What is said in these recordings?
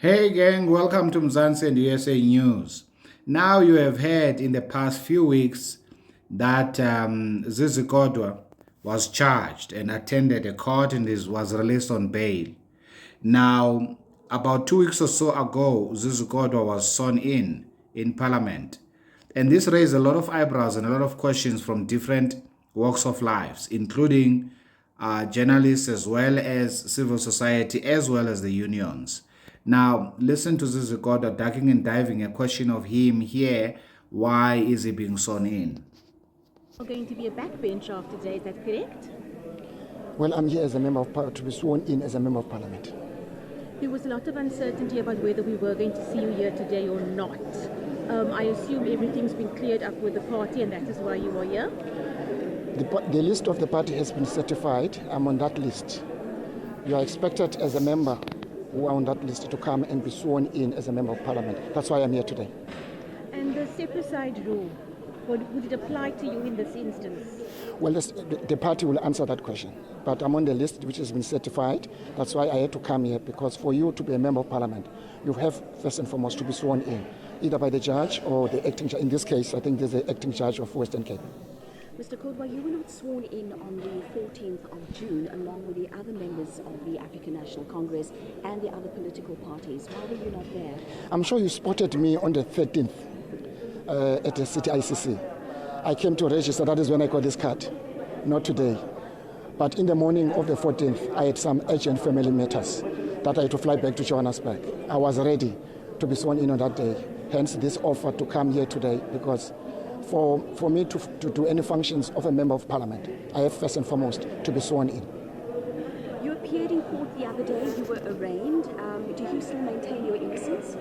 Hey gang, welcome to Mzansi and USA News. Now you have heard in the past few weeks that Zizi Kodwa was charged and attended a court and was released on bail. Now, about 2 weeks or so ago, Zizi Kodwa was sworn in Parliament. And this raised a lot of eyebrows and a lot of questions from different walks of lives, including journalists as well as civil society as well as the unions. Now, listen to Zizi Kodwa ducking and diving a question of him here. Why is he being sworn in? Going to be a backbencher after today, is that correct? Well, I'm here as a member of parliament, to be sworn in as a member of parliament. There was a lot of uncertainty about whether we were going to see you here today or not. I assume everything's been cleared up with the party and that is why you are here? The list of the party has been certified. I'm on that list. You are expected as a member who are on that list to come and be sworn in as a member of parliament. That's why I'm here today. And the step-aside rule, would it apply to you in this instance? Well, the party will answer that question. But I'm on the list which has been certified. That's why I had to come here, because for you to be a member of parliament, you have first and foremost to be sworn in, either by the judge or the acting judge. In this case, I think there's the acting judge of Western Cape. Mr. Kodwa, you were not sworn in on the 14th of June along with the other members of the African National Congress and the other political parties. Why were you not there? I'm sure you spotted me on the 13th at the City ICC. I came to register. That is when I got this card, not today. But in the morning of the 14th, I had some urgent family matters that I had to fly back to Johannesburg. I was ready to be sworn in on that day. Hence this offer to come here today, because for me to do any functions of a member of parliament, I have first and foremost to be sworn in. You appeared in court the other day. You were arraigned. Do you still maintain your innocence?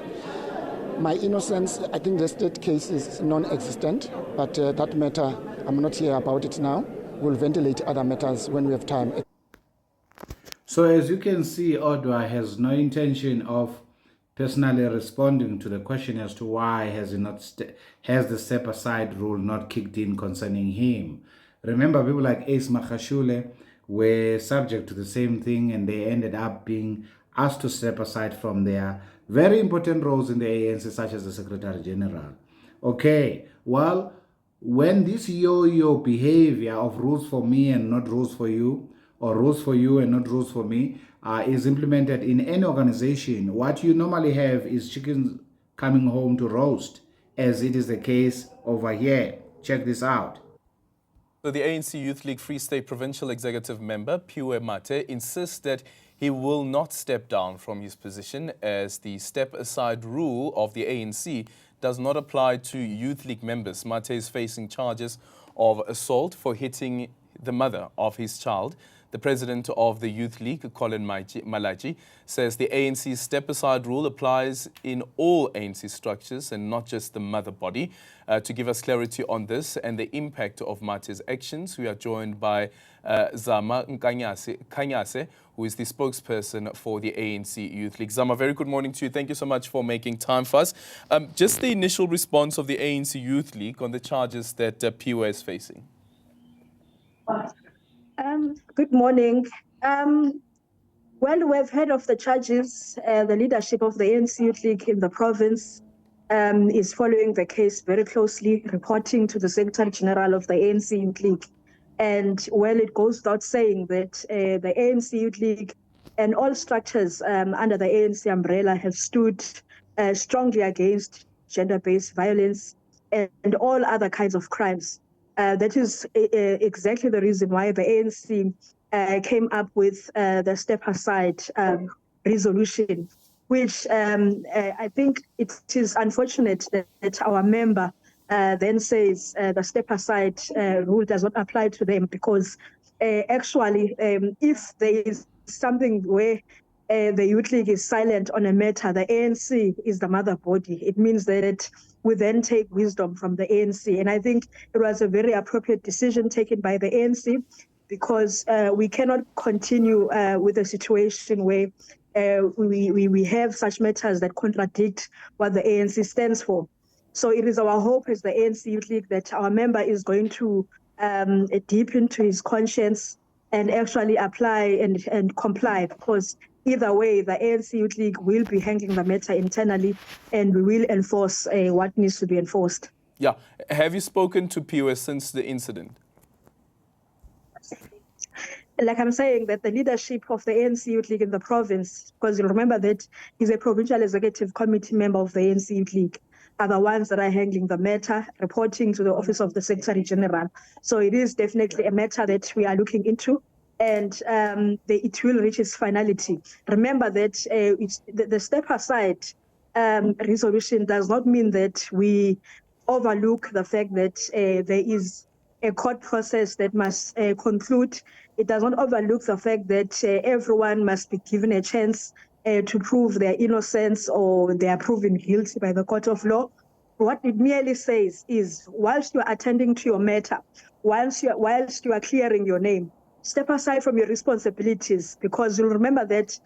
My innocence, I think the state case is non-existent, but that matter, I'm not here about it now. We'll ventilate other matters when we have time. So as you can see, Odwa has no intention of personally responding to the question as to why has the step-aside rule not kicked in concerning him. Remember, people like Ace Makashule were subject to the same thing, and they ended up being asked to step aside from their very important roles in the ANC, such as the Secretary General. Okay, well, when this yo-yo behavior of rules for me and not rules for you, or rules for you and not rules for me, is implemented in any organization, what you normally have is chickens coming home to roast, as it is the case over here. Check this out. So the ANC Youth League Free State Provincial Executive Member, Phiwe Mathe, insists that he will not step down from his position, as the step-aside rule of the ANC does not apply to Youth League members. Mathe is facing charges of assault for hitting the mother of his child. The president of the Youth League, Colin Malachi, says the ANC's step-aside rule applies in all ANC structures and not just the mother body. To give us clarity on this and the impact of Mathe's actions, we are joined by Zama Kanyase, who is the spokesperson for the ANC Youth League. Zama, very good morning to you. Thank you so much for making time for us. Just the initial response of the ANC Youth League on the charges that Phiwe is facing. Good morning. Well, we've heard of the charges. The leadership of the ANC Youth League in the province is following the case very closely, reporting to the Secretary General of the ANC Youth League. And well, it goes without saying that the ANC Youth League and all structures under the ANC umbrella have stood strongly against gender-based violence and all other kinds of crimes. That is exactly the reason why the ANC came up with the step-aside resolution, which I think it is unfortunate that our member then says the step-aside rule does not apply to them, because actually, if there is something where the Youth League is silent on a matter, the ANC is the mother body. It means that we then take wisdom from the ANC. And I think it was a very appropriate decision taken by the ANC, because we cannot continue with a situation where we have such matters that contradict what the ANC stands for. So it is our hope as the ANC Youth League that our member is going to deep into his conscience and actually apply and comply, because either way, the ANC Youth League will be handling the matter internally, and we will enforce what needs to be enforced. Yeah. Have you spoken to Phiwe since the incident? Like I'm saying, that the leadership of the ANC Youth League in the province, because you'll remember that he's a provincial executive committee member of the ANC Youth League, are the ones that are handling the matter, reporting to the Office of the Secretary General. So it is definitely a matter that we are looking into, and it will reach its finality. Remember that the step aside resolution does not mean that we overlook the fact that there is a court process that must conclude. It does not overlook the fact that everyone must be given a chance to prove their innocence or they are proven guilty by the court of law. What it merely says is, whilst you are attending to your matter, whilst you are clearing your name, step aside from your responsibilities, because you'll remember that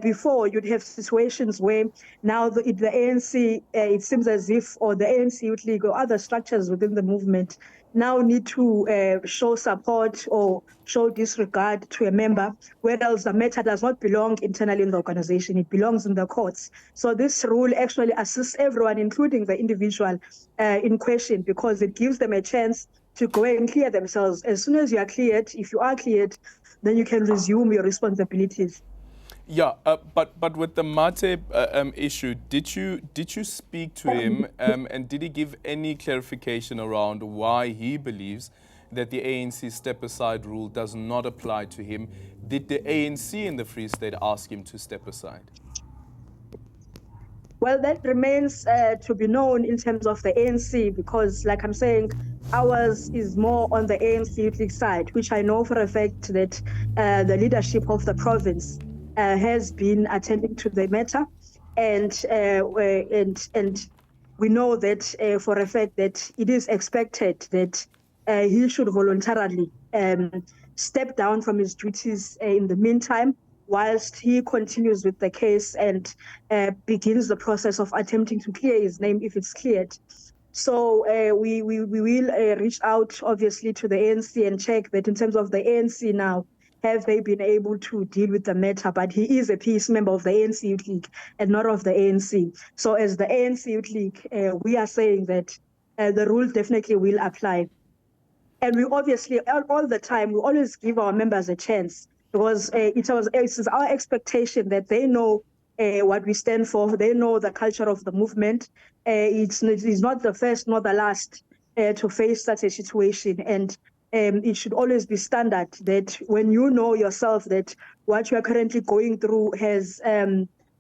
before you'd have situations where now the ANC, it seems as if, or the ANC Youth League or other structures within the movement now need to show support or show disregard to a member, whereas the matter does not belong internally in the organization, it belongs in the courts. So this rule actually assists everyone, including the individual in question, because it gives them a chance to go and clear themselves. As soon as you are cleared, if you are cleared, then you can resume your responsibilities. Yeah, but with the Mathe issue, did you speak to him, and did he give any clarification around why he believes that the ANC step aside rule does not apply to him? Did the ANC in the Free State ask him to step aside? Well, that remains to be known in terms of the ANC, because, like I'm saying, ours is more on the ANC Youth League side, which I know for a fact that the leadership of the province has been attending to the matter, and we know that for a fact that it is expected that he should voluntarily step down from his duties in the meantime, whilst he continues with the case and begins the process of attempting to clear his name if it's cleared. So we will reach out, obviously, to the ANC and check that in terms of the ANC now, have they been able to deal with the matter? But he is a peace member of the ANC Youth League and not of the ANC. So as the ANC Youth League, we are saying that the rule definitely will apply. And we obviously, all the time, we always give our members a chance, because it is our expectation that they know what we stand for. They know the culture of the movement. It's not the first nor the last to face such a situation. And it should always be standard that when you know yourself that what you are currently going through has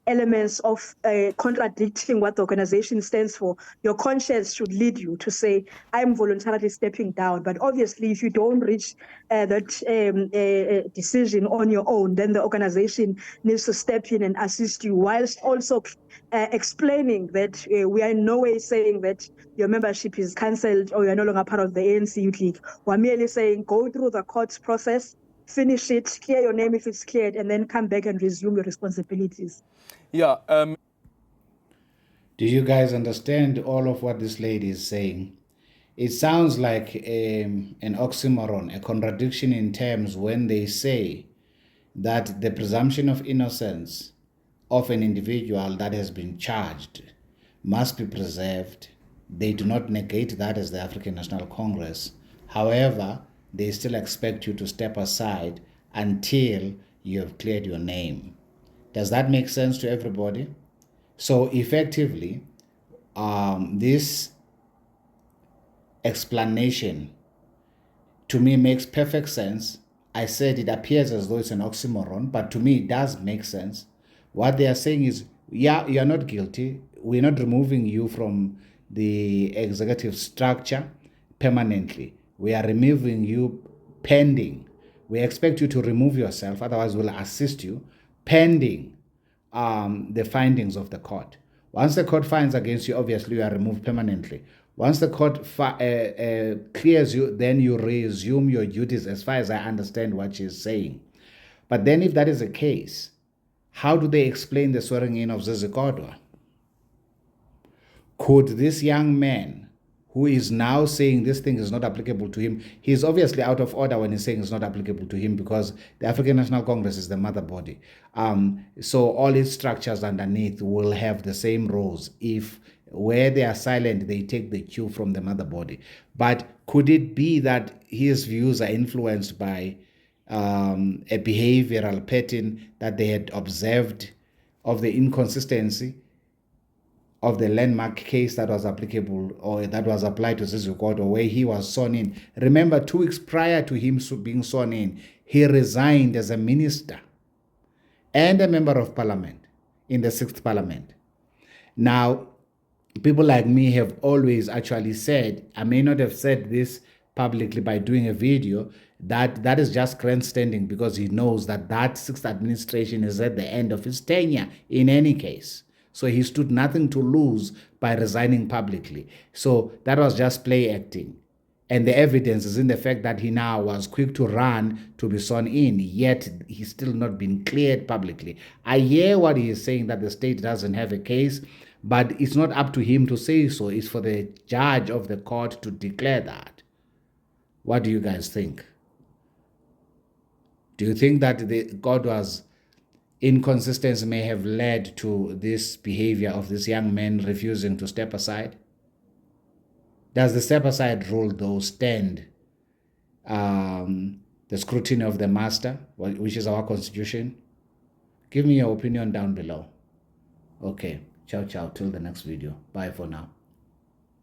elements of contradicting what the organization stands for, your conscience should lead you to say, I'm voluntarily stepping down. But obviously, if you don't reach that decision on your own, then the organization needs to step in and assist you, whilst also explaining that we are in no way saying that your membership is cancelled or you're no longer part of the ANC Youth League. We're merely saying go through the court process, finish it, clear your name if it's cleared, and then come back and resume your responsibilities. Yeah. Do you guys understand all of what this lady is saying? It sounds like an oxymoron, a contradiction in terms, when they say that the presumption of innocence of an individual that has been charged must be preserved. They do not negate that as the African National Congress. However, they still expect you to step aside until you have cleared your name. Does that make sense to everybody? So effectively, this explanation to me makes perfect sense. I said it appears as though it's an oxymoron, but to me it does make sense. What they are saying is, yeah, you're not guilty. We're not removing you from the executive structure permanently. We are removing you pending. We expect you to remove yourself, otherwise we'll assist you pending the findings of the court. Once the court finds against you, obviously you are removed permanently. Once the court clears you, then you resume your duties, as far as I understand what she's saying. But then if that is the case, how do they explain the swearing in of Zizi Kodwa? Could this young man who is now saying this thing is not applicable to him. He's obviously out of order when he's saying it's not applicable to him, because the African National Congress is the mother body. So all its structures underneath will have the same roles. If where they are silent, they take the cue from the mother body. But could it be that his views are influenced by a behavioral pattern that they had observed of the inconsistency of the landmark case that was applicable, or that was applied to Sizwe Kodwa, where he was sworn in? Remember, 2 weeks prior to him being sworn in, he resigned as a minister and a member of parliament in the 6th parliament. Now, people like me have always actually said, I may not have said this publicly by doing a video, that is just grandstanding, because he knows that 6th administration is at the end of his tenure in any case. So he stood nothing to lose by resigning publicly. So that was just play acting. And the evidence is in the fact that he now was quick to run to be sworn in, yet he's still not been cleared publicly. I hear what he is saying, that the state doesn't have a case, but it's not up to him to say so. It's for the judge of the court to declare that. What do you guys think? Do you think that Kodwa's inconsistency may have led to this behavior of this young man refusing to step aside? Does the step aside rule, though, stand the scrutiny of the master, which is our constitution? Give me your opinion down below. Okay, ciao, ciao, till the next video. Bye for now.